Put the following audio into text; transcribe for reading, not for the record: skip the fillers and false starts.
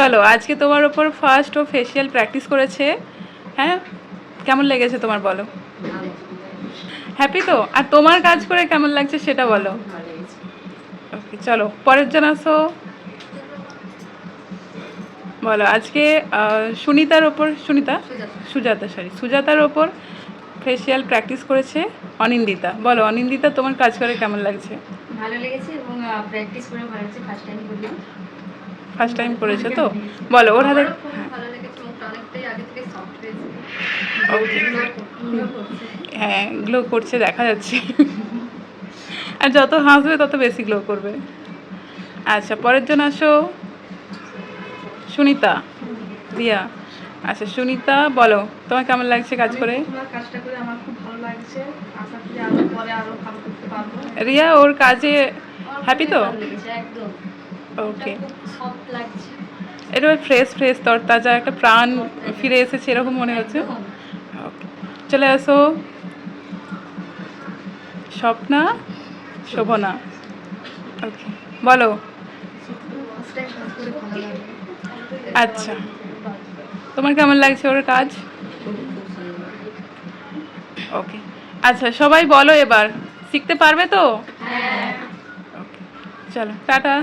চলো আজকে তোমার ওপর ফার্স্ট ও ফেসিয়াল প্র্যাকটিস করেছে। হ্যাঁ, কেমন লেগেছে তোমার বলো? হ্যাপি তো? আর তোমার কাজ করে কেমন লাগছে সেটা বলো। ওকে, চলো পরের জন আসো। বলো আজকে সুনিতার ওপর সুজাতার ওপর ফেসিয়াল প্র্যাকটিস করেছে অনিন্দিতা। বলো অনিন্দিতা, তোমার কাজ করে কেমন লাগছে? ভালো লেগেছে এবং প্র্যাকটিস করে ভালো লাগছে। ফার্স্ট টাইম করলাম। ফার্স্ট টাইম করেছো তো? বলো ওর হাতে। খুব ভালো লেগেছে, মুখটা অনেকটাই আগে থেকে সফট হয়েছে। ওকে, গ্লো করছে। হ্যাঁ গ্লো করছে, দেখা যাচ্ছে। আর যত হাসবে তত বেশি গ্লো করবে। আচ্ছা পরের জন আসো। সুনিতা, রিয়া। আচ্ছা সুনিতা, বলো তোমার কেমন লাগছে কাজ করে? তোমার কাজটা করে আমার খুব ভালো লাগছে। আশা করি আরো পরে আরো ভালো করতে পারবো। রিয়া, ওর কাজে হ্যাপি তো? ভালো লেগেছে একদম। ওকে, খুব সফট লাগছে। এটা ফ্রেশ ফ্রেশ তরতাজা একটা প্রাণ ফিরে এসেছে এরকম মনে হচ্ছে। একদম। ওকে, চলে আসো স্বপ্না, শোভনা। ওকে, বলো। ফার্স্ট টাইম কাজ করে ভালো লাগলো। আচ্ছা, তোমার কেমন লাগছে ওর কাজ? ওকে, আচ্ছা সবাই বলো এবার, শিখতে পারবে তো? হ্যাঁ। ওকে, চলো টাটা।